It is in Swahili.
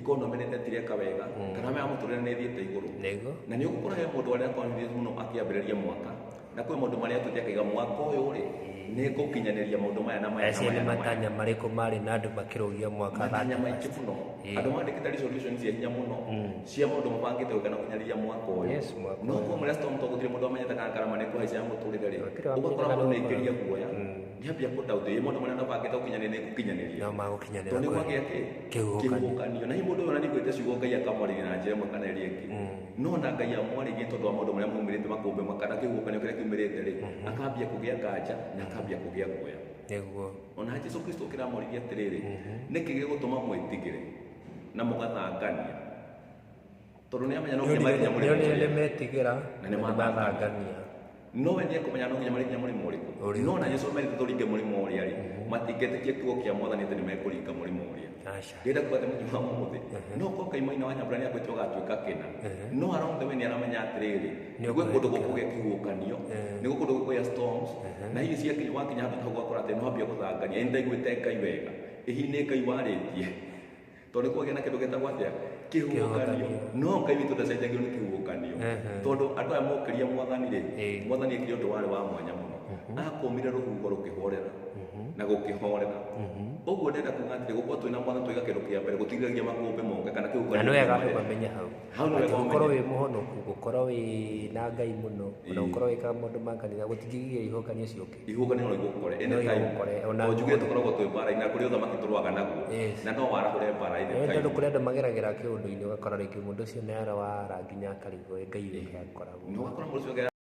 economy nä tireka wega kana ya muturire nä thiäte igå rå na nä å gå kora he må ndå arä a må no akäambä rä ria mwaka na kwä maå ndå marä a tå tiakaiga mwaka å yå rä nä gå kinyanä ria maå ndå maya na maya matanya marä kå marä na andå makä rå gia mwaka matanya maingä må no andå mandä kä te resolution cia hinya må no cia maå ndå mabangä te kana kinyanä mwaka å yå no kwa må rä a tå gå tirä må ndå amenyete kana ngarama nä kå haica ya må tå rä re rä å gakora må ndå nä ingä ria guoya nä ambia kå ndaå tä maå ndå marä a nabangä te gå kinyanä nä gå kinyanä ria tondå nä gwagä atä kä hå kanio na hi må ndå å yå na nä ngwä te ciugo ngai akamwarä na njä ra ĩmwe kana ä rä ä ngä no na ngai amwarä tondå wa maå ndå marä a maumä rä te makå mbä makana kä hå kanio kä rä a kiumä rä te rä akambia kå gä a kanja na akambia kå gä a guoya ona Jesu Kristo kä ramorithia atä rä rä nä kä gä gå tå ma mwä tigä re na må gathangania tondå nä amenya no nä metigä ra na nä mathangania no we nä ekå menya no nginya marä kinya må rä må rä kå no na Jesu merite tå ringe må rä må å rä a rä matingetä kie kiugo kä a mwathani atä nä mekå ringa må rä må å rä a ndä kwate må nyuma må thä no ko kaima-inä wa nyambura nä akwä te å gatuä ka kä na no arondewe nä aramenya atä rä rä nä gwä kå ndå gå kå gä a kä huå kanio nä gå kå ndå gå kå ya na hihi ciakinya wakinya handå hau gakora atä no ambia gå thangania nä ndaiguä te ngai wega ĩhi nä ngai warä tie tondå nä kwagä na kä ndå getagwo atä kä huå kanio no ngai witå ndacenjagio nä kä huå kanio tondå andå aya mokä ria mwathani rä mwathani äkä ria å ndå warä wa mwanya må no akomire rå hugo rå kä horera na gå kä horera ũguo ndenda kuga atĩ gũkorwo twĩna mwathani twĩga kĩndũ kĩa mbere gũtigiragia makũmbĩ moke kana kĩhukanio na nĩ wega andũ mamenye hau gũkorwo wĩ mũhonoku gũkorwo wĩ na ngai mũno ona gũkorwo wĩkaga maũndũ ma kanitha gũtingĩgiria ihokanio ciũke ihokanio no igũkore o njuge tũkoragwo twĩ mbara-inĩ na kũrĩ ũthamaki tũrũaga naguo na no warahũre mbara-inĩ tondũ kũrĩ andũ mageragĩra kĩũndũ-inĩ ũgakora rĩngĩ mũndũ ũcio nĩ arawa nginya akarigwo ngai wĩ hakoragwo ũgakora mũndũ ũcio